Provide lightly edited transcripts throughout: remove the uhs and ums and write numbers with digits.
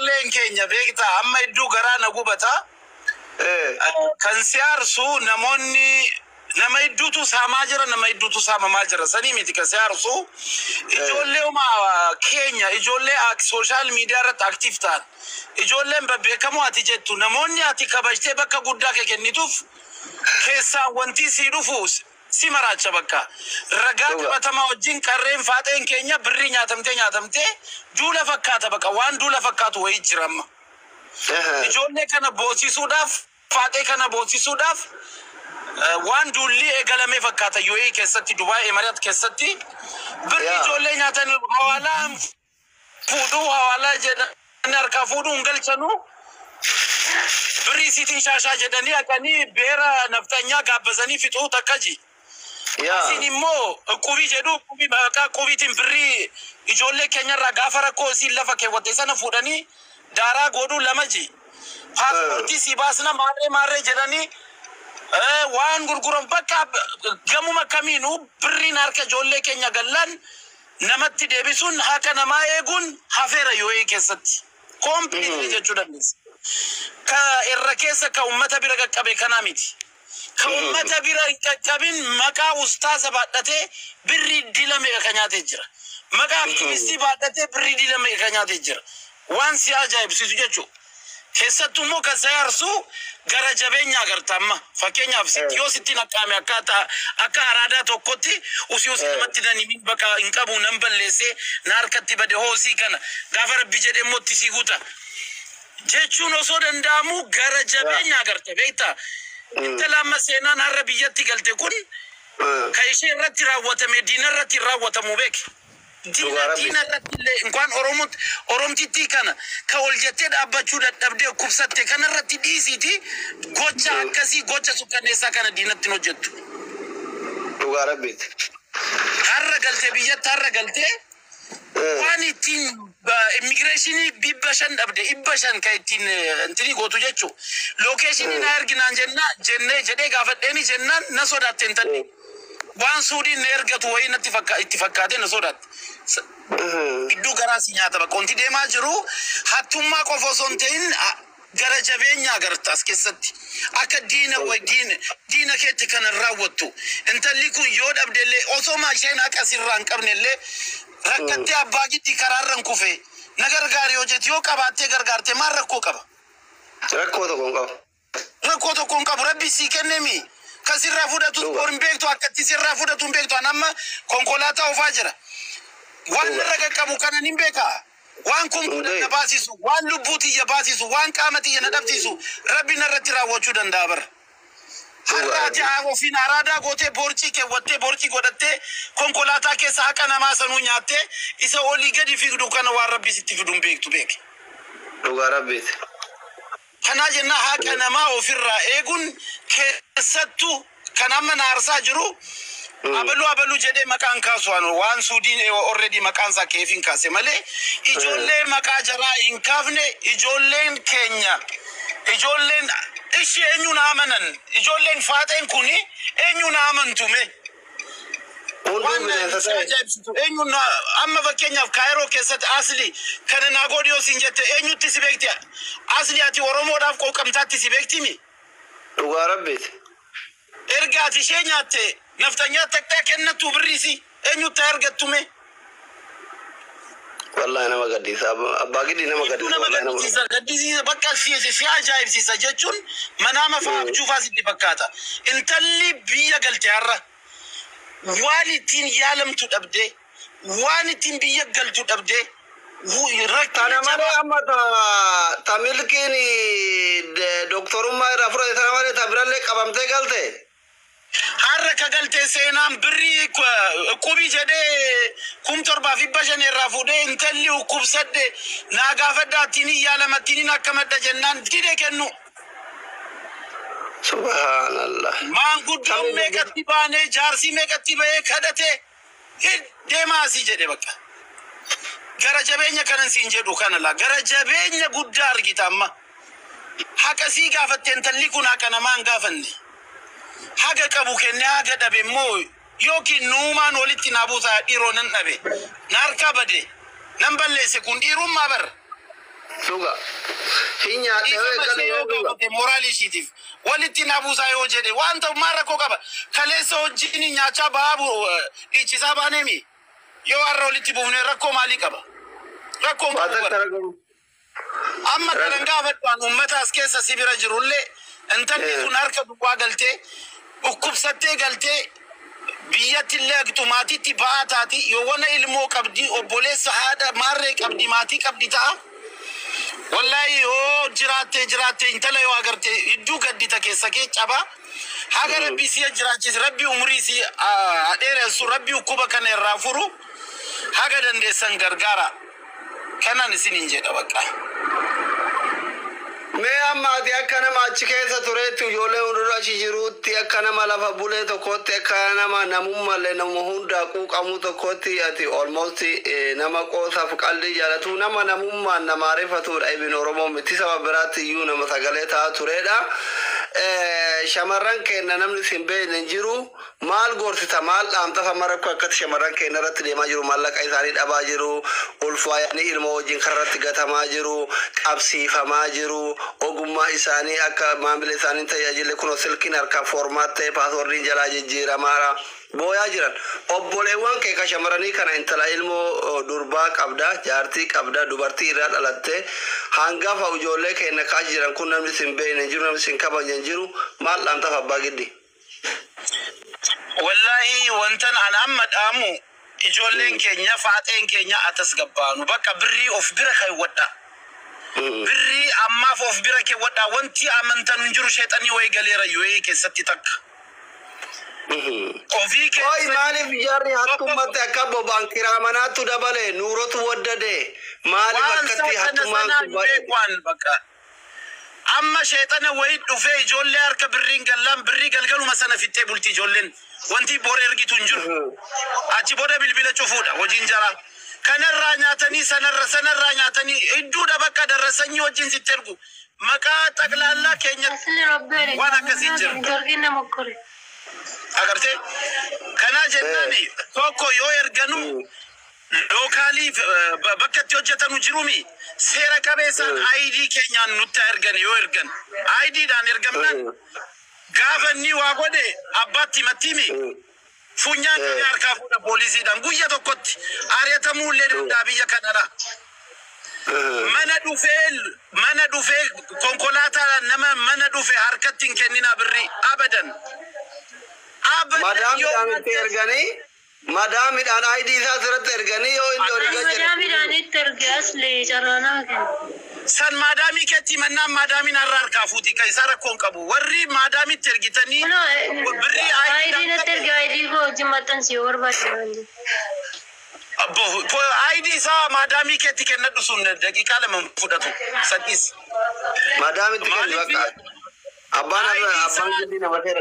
ijoolleen keenya beekta amma iddoo garaa na gubata kan siyaarsu namoonni nama idduutu saamaa jira nama idduutu saamamaa jira sanii miti kan siyaarsu ijoollee keenya ijoollee social media irratti active ta'an ijoolleen beekamoo ati jettu namoonni ati kabajtee bakka guddaa kee kennituuf keessaa wanti si dhufuus si maraacha bakka ragaa qabatama wajjin qarreen faaxeen keenya birri nyaatamtee duula fakkaata bakka waan duula fakkaatu wayii jiramma ijoollee kana boosisuudhaaf faaxee kana boosisuudhaaf waan duulli eegalame fakkaata UAE keessatti Dubai Emirat keessatti birri ijoollee nyaatan hawaalaan fuudhuu hawaalaa jedhan harkaa fuudhuun galchanu birri sitiin shaashaa jedhanii akanii beera naftanyaa gaabbazanii fixuu takkaji Asin immoo qubii jedhu qubii bakka qubiitiin birri ijoollee keenyarraa gaafa rakkoo isiin lafa keewwatte sana fuudhanii daaraa godhuu lamaji paaspoortii si baasna maarree jedhanii waan gurguran bakka gamuma kamiinuu birriin harka ijoollee keenya gallaan namatti deebisuun haqa namaa eeguun hafeera UAE keessatti kompiliitli jechuu dandeessa. Ka irra keessa ka ummata bira qaqqabe kana miti. Ka ummata bira qaqqabin maqaa ustaaza baadhatee birri dilame ka nyaatee jira. Maqaa aktivistii baadhatee birri dilame ka nyaatee jira. Waan si ajaa'ibsiisu jechuudha. Keessattuu immoo kan siyaarsu gara jabeenya agartamma. Fakkeenyaaf yoo sitti naqaame akka araadaa tokkotti usii namatti daniin bakka hin qabu nan balleessee na harkatti bade hoosii kana gaafa rabbi jedhee mootti si guuta. Jechuun osoo danda'amu gara jabeenya agarte beektaa. Intala amma seenaan har'a biyyatti galte kun ka ishee irratti raawwatame diina irratti raawwatamu beeki. Diina irratti illee inkaan Oromtitti kana ka ol jettee dhaabbachuu dadhabdee kubsatte kana irratti dhiisiiti gocha akkasii gocha sukkanneessaa kana diinatti hin hojjettu. Dhugaa rabbiiti. Har'a galtee biyyatti har'a galtee waan ittiin immigireeshinii bibbashan dhabde ibbashan ka ittiin intini gootu jechuun lookeeshinii na erginaan jennee jedhee gaafadheeni jennaan na sodaatte hin tanne waan suudiin na ergatu wayii natti itti fakkaate na sodaatte. Iddoo garaasi nyaata bakka wanti deemaa jiru hattummaa qofa osoo hin ta'in gara jabeenya agartaas keessatti akka diina keetti kana raawwattu intalli kun yoo dhabdellee osoo maasheen akka sirraa hin qabnellee rakkattee abbaa giddii karaarran kufe na gargaari yoo jette yoo qabaattee gargaarte maal rakkoo qaba? Rakkoo tokko hin qabu. Rakkoo tokko hin qabu rabbi sii kennemi ka sirraa fudhatu hin beektu akkatti sirraa fudhatu hin beektu amma konkolaataa oofaa jira. Waan raga qabu kanan hin beekaa. Waan kun na baasisu waan lubbuutiyya baasisu waan qaamatiyya na dhabsiisu rabbi narratti raawwachuu danda'a bara. Har'aati ofiin araadaa gootee boorcii keewwattee boorcii godhattee konkolaataa keessa haqa namaa sanuu nyaattee isa olii gadi fiigdu kana waan rabbi sitti fiduun beektu beeke. Dhugaa rabbiiti. Kanaa jennaa haqa namaa ofirraa eeguun keessattuu kan amma na aarsaa jiru abalu jedhee maqaan kaasuan waan suudiin already maqaan isaa keefin kaase malee ijoollee maqaa jaraa hin kaafne ijoolleen keenya ijoolleen ishee eenyu na amanan ijoolleen faaxeen kuni eenyu na amantume eenyu na amma fakkeenyaaf Kaayiroo keessatti asli kana naa godhiyoo siin jette eenyutti si beekti asli ati Oromoodhaaf qoqqamtaatti si beektimi. Dhugaa rabbiiti. Ergaati ishee nyaatte naftanyaa takkaa kennatu birrisi eenyutti argattume. Wallahi nama gaddisa abbaa gidi nama gaddisa gaddisiisa bakka si ajaa'ibsiisa jechuun manaama fa'aa abjuufaa sitti fakkaata. Intalli biyya galte har'a waan ittiin yaalamtu dhabdee waan ittiin biyya galtu dhabdee Tana malee amma tamilkiin doktorummaa irraa fudhate tana malee tabirallee qabamtee galte. Har'a ka galtee seenaan birrii qubii jedhee 17,500 irraa fuudhee intalli kubsadde naa gaafadhaattiin yaalamattiin akka madda jennaan dide kennu. Subhanallah. Maanguddoon meeqatti baanee jaarsii meeqatti bahee kadhatee deemaasii jedhe bakka. Gara jabeenya kanan siin jedhu kanala gara jabeenya guddaa argita amma. Haqa sii gaafatte intalli kun haqa namaa hin gaafanne. Haga qabu kenne haga dhabe immoo yookiin nuumaan walitti naa buusaa dhiiroo nan dhabe na harkaa bade nan balleesse kun dhiirummaa bara Suga. Hinya dewe kan Ifa morali shitif. Walitti nabusa yoo jedhe wanta mara ko qaba. Kaleessa wajjin nyaacha baabu dhiichisaa baanemi. Yoo har'a walitti buufne rakkoo maalii qaba? Rakkoon qabu. Amma kan gaafadhaan uummata as keessa sibira jirullee intalli sun harka duwwaa galtee dhukkubsattee galtee biyyatti illee agtumaatitti ba'aa taati yoo wana ilmoo qabdi obboleessa haadha maarree qabdi maatii qabdi ta'a. Wallahi yoo jiraatte intala yoo agarte idduu gaddita keessa kee caba. Haga rabbi si jiraachis rabbi umrii si dheeressu rabbi ukkuba kana irraa furu haga dandeessan gargaara. Kanan isinin jedha bakka. Me amma ti akkana maachi keessa tureetti ijoollee hunduraa achi jiruutti akka nama lafa bulee tokkotti akka nama namummallee nama hundaa quuqamuu tokkotti ati almost nama qoosaaf qalbii jaalatu nama namummaan nama ariifatudha ibin Oromoo miti saba biraatti iyyuu nama sagalee ta'aa turedha. Shamarran keenya namni sin beekne jiru maal gorsita maal dhaamta fama rakkoo akkatti shamarran keenya irratti deemaa jiru maallaqa isaanii dhabaa jiru ulfaayanii ilma wajjin karratti gatamaa jiru qabsiifamaa jiru ogummaa isaanii akka maamila isaanii tajaajille kun silkiin harka formaat ta'e paaswordiin jalaa jijjiiramaadha booyaa jiran obboleewwan kee ka shamarranii kana intala ilmoo durbaa qabda jaartii qabda dubartii irraa dhalatte hangafa ijoollee keenya kaachi jiran kun namni sin beekne jiru namni sin kabajan jiru maal dhaamtaaf abbaa giddi. Wallahi wantan an amma dhaamu ijoolleen keenya faaxeen keenya atas gabbaanu bakka birrii of bira kaawwadha. Birrii ammaaf of bira kaawwadha wanti amantan hin jiru sheexanii way galeera yoo keessatti takka. Ofii keessa Oi maaliif jarri hattummaatti akka bobaan kiraamanaatu dabale nuurotu waddade maaliif akkatti hattummaan kun bakka. Amma sheexana way dhufee ijoollee harka birriin gallaan birrii galgaluma sana fittee bulti ijoolleen wanti boora ergitu hin jiru. Achi booda bilbila cufuudha hojiin jara. Kanarraa nyaatanii sanarraa nyaatanii idduudha bakka darrasanii wajjin sitti ergu. Maqaa xaqlaallaa keenya waan akkasii jiru. Agarte kana jennaani tokko yoo erganu lokaalii bakka itti hojjetanu jirumi seera qabeessaan ID keenyaan nutti ergan yoo ergan ID dhaan ergamnan gaafa inni waa godhe abbaatti mattiimi funyaan keenya harkaa fuudha poolisiidhaan guyya tokkotti ari'atamuullee danda'a biyya kanadha. Mana dhufee konkolaataa nama mana dhufee harkatti hin kennina birrii abadan. Madam dan tergani, madam dan ID sa surat tergani yo Indo riga jadi. Madam dan tergas le jarana kan. San madami keti mana madami narar kafuti kaisara konkabu. Warri madami tergitani. Beri ID na terga ID ko jumatan si orbat. Abo ID sa madami keti kena dusun dakika lama fudatu sadis. Madam itu kan juga.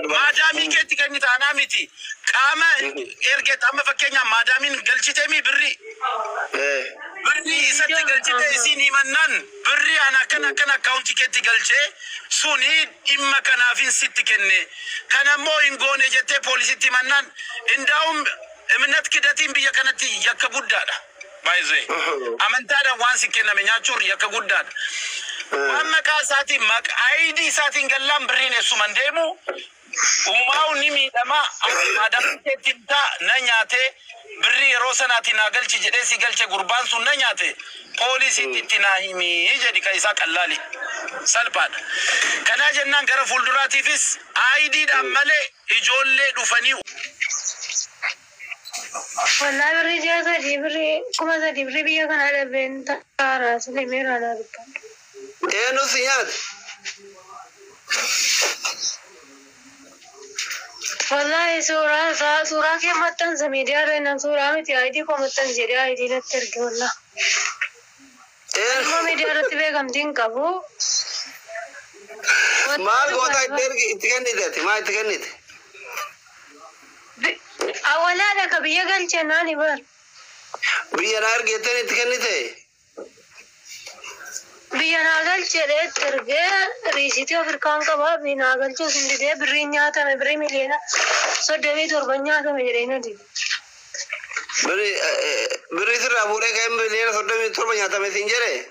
Madami keti kan kita anamiti. Kama erget amma fakenya madamin galchitemi birri. Birri isatti galchite isini mannan birri ana kana account keti galche suni imma kanafin sitti kenne. Kana mo ingone jette polisitti mannan indawum eminat kidatin biya kanatti yakka guddada. By the way, amantada wansi kenna menyachur yakka guddada. Amma kaasati mak ID satin gallam birine sumandemu umau nimi dama adam tetinta nanyate birri rosanati nagalchi jede si galche gurban sun nanyate polisi titinahimi jadi kaisa kallali salpad kana jennan gara fulduratifis ID damale ijolle dufani Wallahi birri jasa dibri kuma sa dibri biya kana da benta kara sile mera na rupa. No sinyal. Wallahi surah ke matan sa media re na surah में ID को matan jere ID na terge wallah. Ko media re tibe kam din kabu. Mal gota terge itikani deti ma itikani de. Awala da kabiya gal chenani bar. Biya nar gete itikani de. Biyanagal chere terge risiti Afrikaan kaba biyanagal cho sindi de birinya ta me biri milena so devi torbanya ta me jerena di biri sira bure kaim milena so devi torbanya ta me sinjere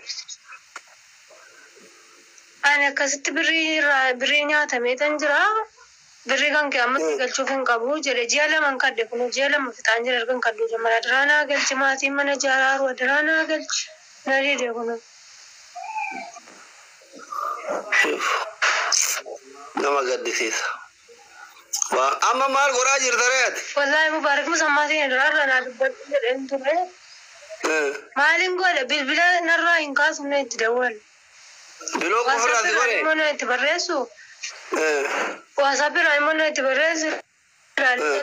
أنا كست برينيا تميتن جرا بري كان كأمت قال شوفين كابو جل جيلا من كده كنو جيلا ما في تانجر كان كدو جمال درانا قال جماعتي من جارار ودرانا قال نري ده كنو نما قد سيسا أما مال قراجر دريت والله مبارك مسماتي درار أنا دبل أنتو مالين قول بلا نرى إنكاس من يتدول بلو كفر هذي من يتبرسو واسابير من يتبرسو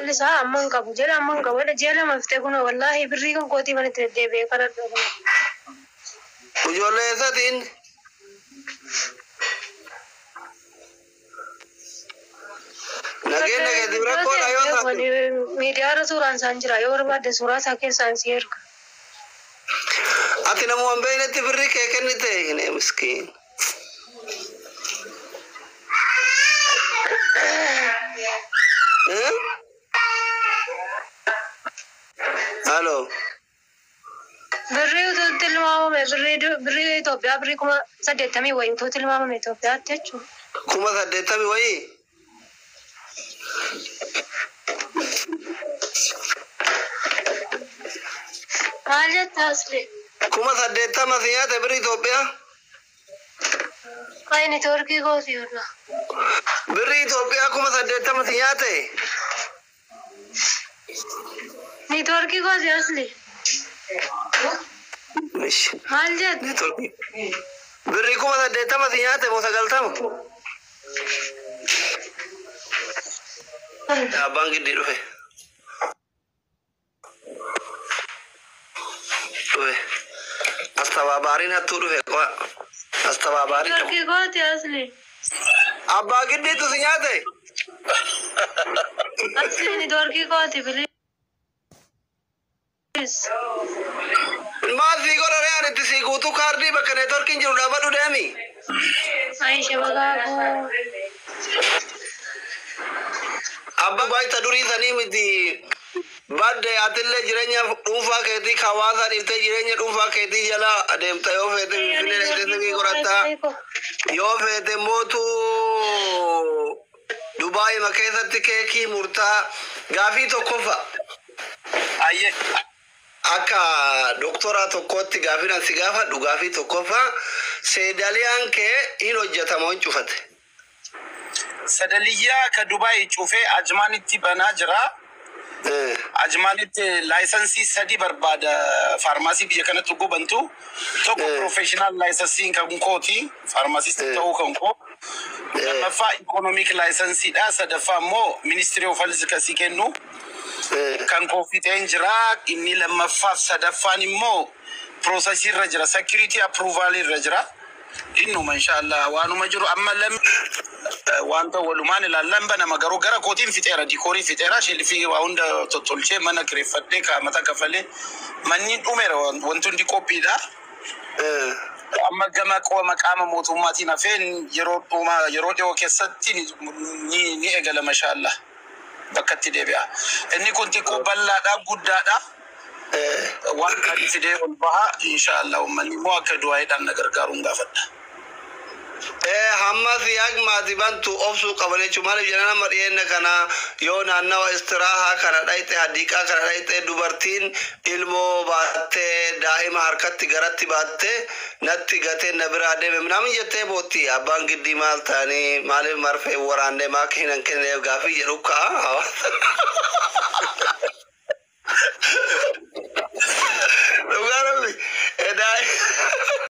لسا أمان كابو جلا أمان كابو ده جلا ما فتكونه والله بريكم كوتي من تردي بيكار وجوله ساتين نجى دبرة كون أيوة ميديا رسولان سانجرا يور بعد سورة ساكن سانسير أتينا مو أمبين تبري كأني تهينه مسكين هلو بري تلمامو بري توبيا بري كما سدتامي وين تو تلمامو مي توبيا تچو كما سدتامي وين مالت تاسلي كما سدتامي سيا تبري توبيا كاي نتوركي غوسي ولا بري توبيا كما سدتامي سيا تي نتوركي غوسي اصلي مش مالت نتوركي بري كما سدتامي سيا تي موسى قلتام abang gede doh. Doh. Astawabarin hatu doh kok. Astawabarin. Turki kok asli. Abang gede tuh senyata. Asli ini Turki kok beli. Masih kau orang yang itu sih kutu kardi bahkan Turki jauh dapat udah mi. Aisyah bagaku. Abba bayi taduri tani miti badde atille jirenya ufa keti khawaza difte jirenya ufa keti jala adem tayo fete fine dete korata yo fete motu Dubai makeza tikeki murta gafi to kofa Aye. aka doktora to kotti gafi nan sigafa du gafi to kofa sedalian ke ino jatamon chufate Sadaliya ka Dubai chufe ajmanitti banajra ajmanitti license sadi barbada pharmacy biya kana tugu bantu toko professional licensing kan koti pharmacist to kan ko da fa economic license da sada fa mo ministry of health ka sikenu kan ko fitenjra inni lamma fa sada fa ni mo process rajra security approval rajra إنه ما شاء الله وأنا مجرو أما لم وأنت ولمان للم بنا مجرو جرا كوتين في تيرا ديكوري في تيرا شيء اللي فيه وأنت تطلع ما نكرف فديك ما تكفله مني أمير وأنتم ديكوبي ده أما جماعة كوا مكان موتوماتي نفين يرود وكسرتني ني أجل ما شاء الله بكتي دبيا إني كنت كوبلا دا غودا دا وان كان سيدي البها إن شاء الله ومن مواكد وايد أن نجرجارون غافدا hamma siyak madibantu ofsu qabale chumale janana mariyena kana yona nawa istiraha kana daite hadika kana daite dubartin ilmo batte daima harkatti garatti batte natti gate nabirade memnam jette boti abang giddi maltani male marfe warande makinan kene gafi yeruka